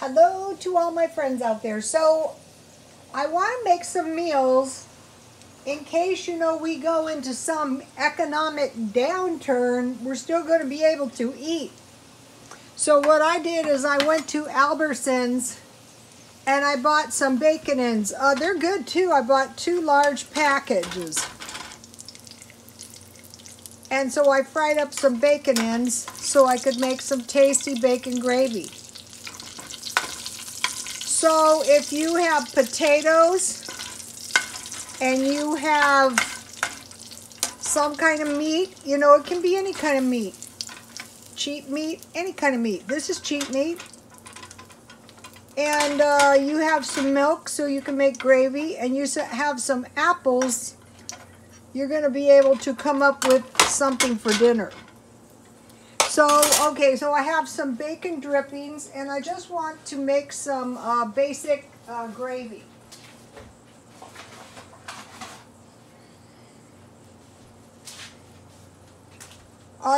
Hello to all my friends out there. So I want to make some meals in case, we go into some economic downturn, we're still going to be able to eat. So what I did is I went to Albertsons and I bought some bacon ends. They're good too. I bought 2 large packages. And so I fried up some bacon ends so I could make some tasty bacon gravy. So if you have potatoes and you have some kind of meat, it can be any kind of meat. Cheap meat, any kind of meat. This is cheap meat. And you have some milk so you can make gravy, and you have some apples, you're going to be able to come up with something for dinner. So, okay, so I have some bacon drippings, and I just want to make some basic gravy.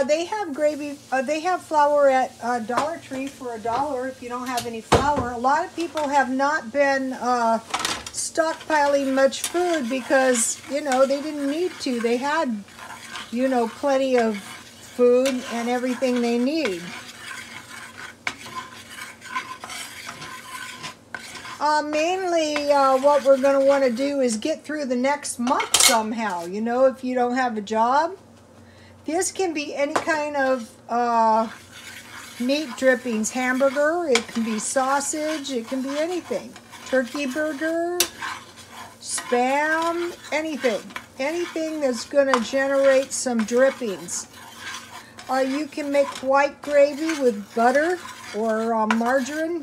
They have gravy, they have flour at Dollar Tree for $1 if you don't have any flour. A lot of people have not been stockpiling much food because, they didn't need to. They had, plenty of food and everything they need. Mainly what we're going to want to do is get through the next month somehow. If you don't have a job. This can be any kind of meat drippings, hamburger, it can be sausage, it can be anything. Turkey burger, Spam, anything. Anything that's going to generate some drippings. You can make white gravy with butter or margarine.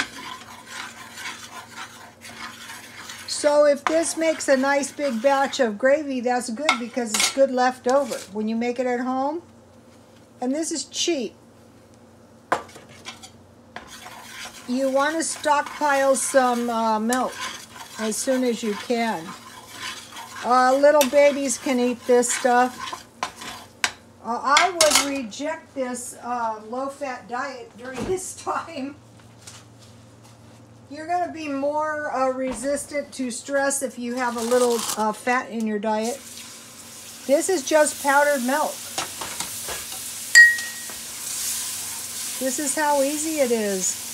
So if this makes a nice big batch of gravy, that's good because it's good left over when you make it at home. And this is cheap. You want to stockpile some milk as soon as you can. Little babies can eat this stuff. I would reject this low-fat diet during this time. You're going to be more resistant to stress if you have a little fat in your diet. This is just powdered milk. This is how easy it is.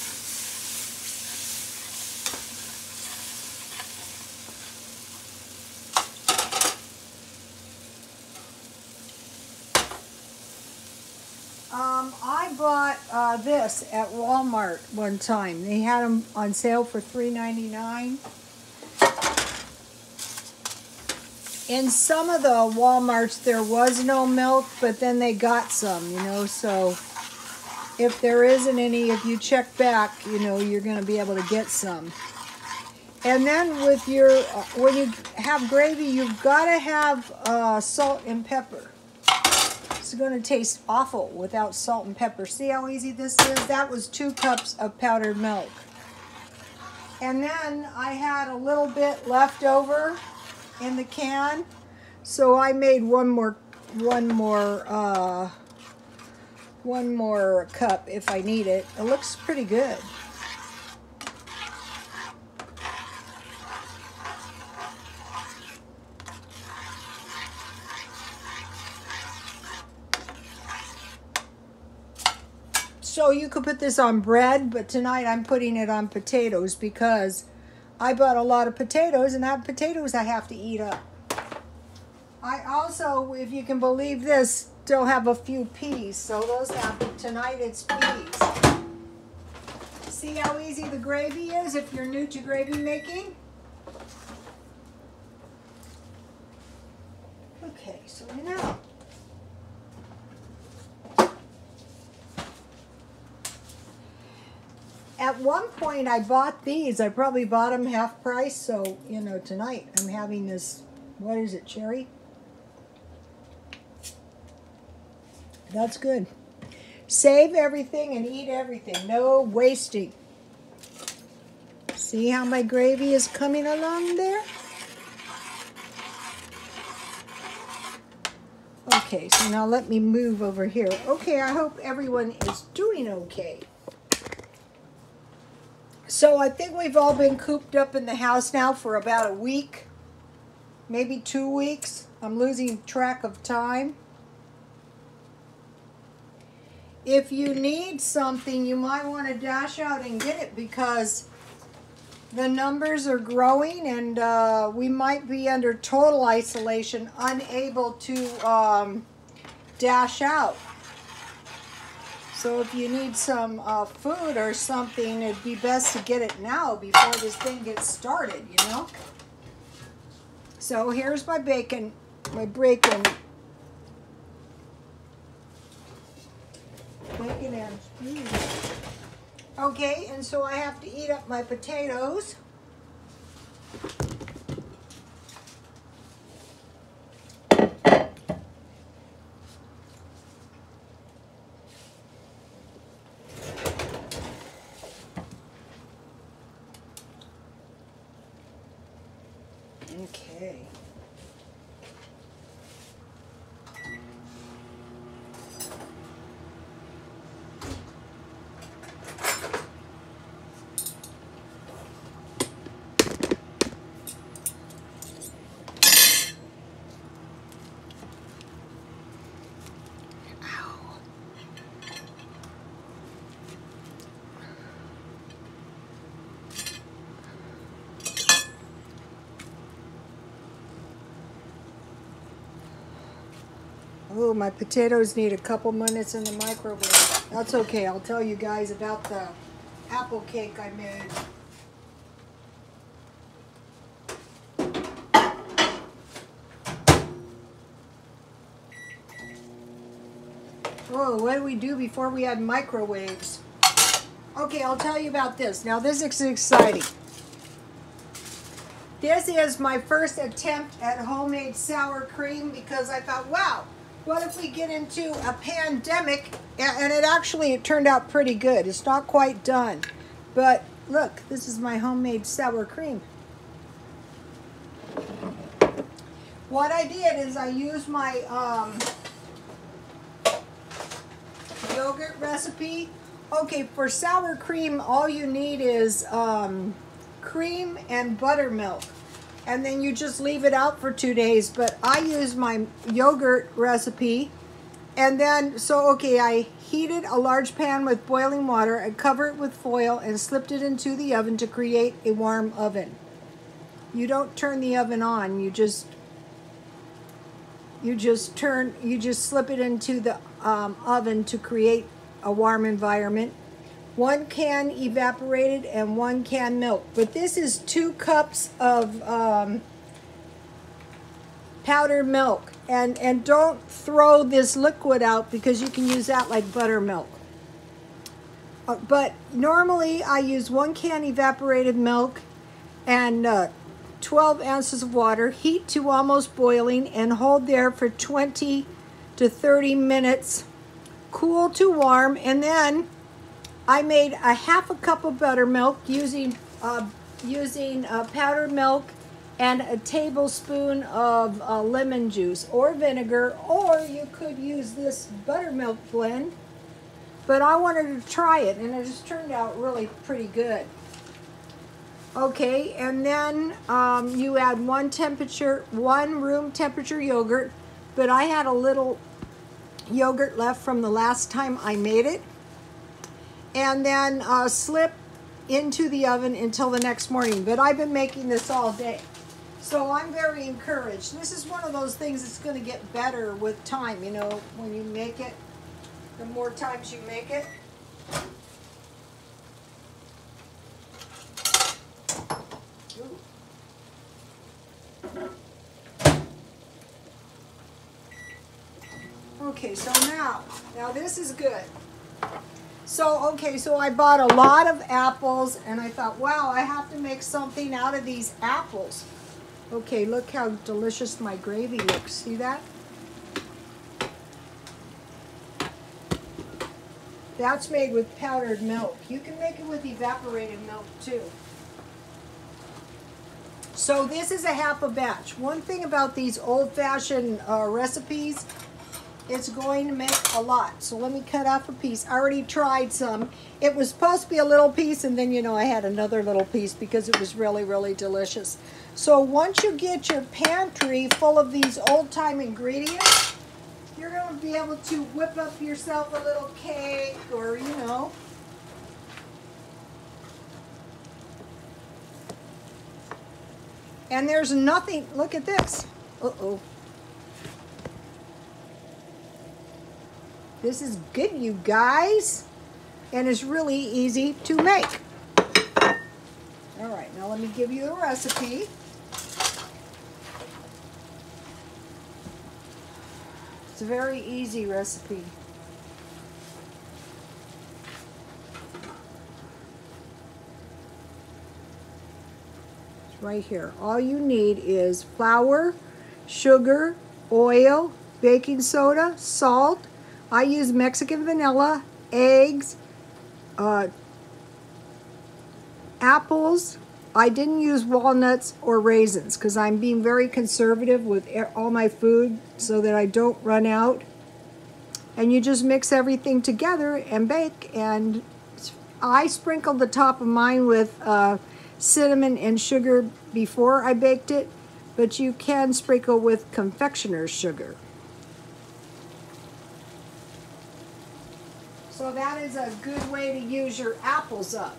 I bought this at Walmart one time. They had them on sale for $3.99. In some of the Walmarts there was no milk, but then they got some, so if there isn't any, if you check back, you're going to be able to get some. And then with your, when you have gravy, you've got to have salt and pepper. It's going to taste awful without salt and pepper. See how easy this is? That was 2 cups of powdered milk. And then I had a little bit left over in the can, so I made one more cup if I need it. It looks pretty good. So you could put this on bread, but tonight I'm putting it on potatoes because I bought a lot of potatoes, and I have potatoes I have to eat up. I also, if you can believe this, still have a few peas. So those have, tonight it's peas. See how easy the gravy is if you're new to gravy making? Okay, so now. At one point I bought these. I probably bought them half price. So, tonight I'm having this, what is it, cherry? That's good. Save everything and eat everything. No wasting. See how my gravy is coming along there? Okay, so now let me move over here. Okay, I hope everyone is doing okay. So I think we've all been cooped up in the house now for about a week, maybe 2 weeks. I'm losing track of time. If you need something, you might want to dash out and get it because the numbers are growing and we might be under total isolation, unable to dash out. So if you need some food or something, it'd be best to get it now before this thing gets started, you know? So here's my bacon, bacon and cheese. Okay, and so I have to eat up my potatoes. Okay. Oh, my potatoes need a couple minutes in the microwave. That's okay. I'll tell you guys about the apple cake I made. Oh, what did we do before we had microwaves? Okay, I'll tell you about this. Now, this is exciting. This is my first attempt at homemade sour cream because I thought, wow, what if we get into a pandemic? And it turned out pretty good. It's not quite done. But look, this is my homemade sour cream. What I did is I used my yogurt recipe. Okay, for sour cream, all you need is cream and buttermilk. And then you just leave it out for 2 days. But I use my yogurt recipe. And then, I heated a large pan with boiling water and covered it with foil and slipped it into the oven to create a warm oven. You don't turn the oven on. You just slip it into the oven to create a warm environment. 1 can evaporated and 1 can milk. But this is 2 cups of powdered milk. And don't throw this liquid out because you can use that like buttermilk. But normally I use 1 can evaporated milk and 12 ounces of water. Heat to almost boiling and hold there for 20 to 30 minutes. Cool to warm, and then I made a half a cup of buttermilk using powdered milk and a tablespoon of lemon juice or vinegar, or you could use this buttermilk blend. But I wanted to try it, and it just turned out really pretty good. Okay, and then you add 1 room temperature yogurt, but I had a little yogurt left from the last time I made it. And then slip into the oven until the next morning. But I've been making this all day. So I'm very encouraged. This is one of those things that's going to get better with time. You know, when you make it, the more times you make it. Ooh. Okay, so now this is good. So I bought a lot of apples, and I thought, wow, I have to make something out of these apples. Okay, look how delicious my gravy looks. See that? That's made with powdered milk. You can make it with evaporated milk too. So this is a half a batch. One thing about these old-fashioned recipes, it's going to make a lot. So let me cut off a piece. I already tried some. It was supposed to be a little piece, and then, you know, I had another little piece because it was really, really delicious. So once you get your pantry full of these old-time ingredients, you're going to be able to whip up yourself a little cake or, you know. And there's nothing, look at this. Uh-oh. This is good, you guys. And it's really easy to make. All right, now let me give you the recipe. It's a very easy recipe. It's right here. All you need is flour, sugar, oil, baking soda, salt. I use Mexican vanilla, eggs, apples. I didn't use walnuts or raisins because I'm being very conservative with all my food so that I don't run out. And you just mix everything together and bake. And I sprinkled the top of mine with cinnamon and sugar before I baked it, but you can sprinkle with confectioner's sugar. So that is a good way to use your apples up.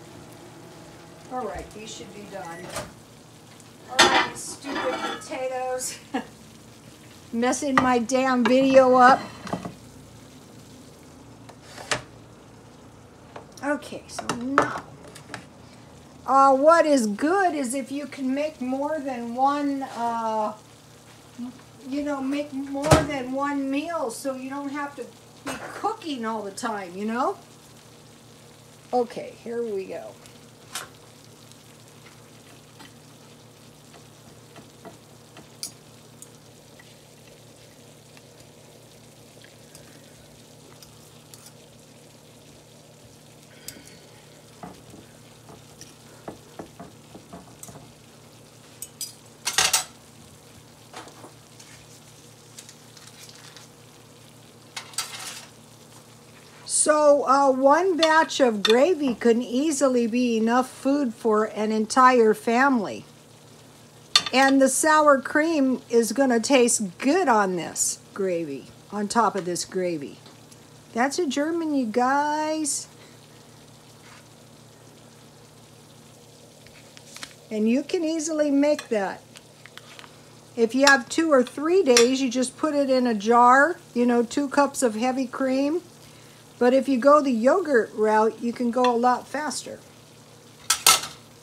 All right, these should be done. All right, stupid potatoes. Messing my damn video up. Okay, so now, what is good is if you can make more than one, you know, make more than one meal so you don't have to be cooking all the time, you know? Okay, here we go. So one batch of gravy can easily be enough food for an entire family. And the sour cream is going to taste good on this gravy, on top of this gravy. That's a German, you guys. And you can easily make that. If you have 2 or 3 days, you just put it in a jar, you know, 2 cups of heavy cream. But if you go the yogurt route, you can go a lot faster.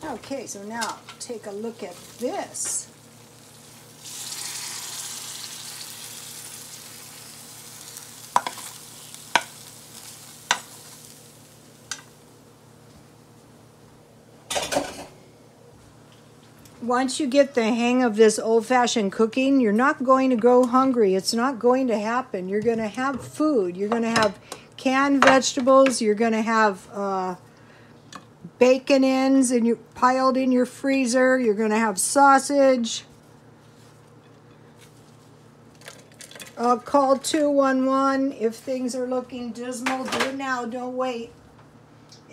Okay, so now take a look at this. Once you get the hang of this old-fashioned cooking, you're not going to go hungry. It's not going to happen. You're going to have food. You're going to have canned vegetables. You're going to have bacon ends piled in your freezer. You're going to have sausage. Call 211 if things are looking dismal. Do it now. Don't wait.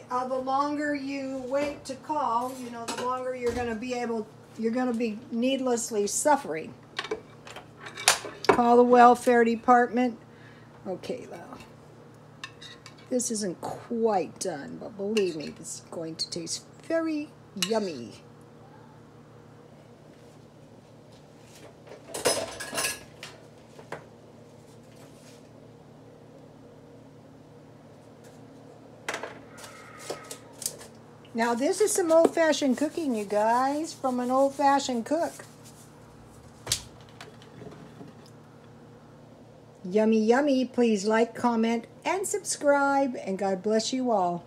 The longer you wait to call, you know, the longer you're going to be needlessly suffering. Call the welfare department. Okay, now. This isn't quite done, but believe me, this is going to taste very yummy. Now this is some old-fashioned cooking, you guys, from an old-fashioned cook. Yummy, yummy. Please like, comment, and subscribe, and God bless you all.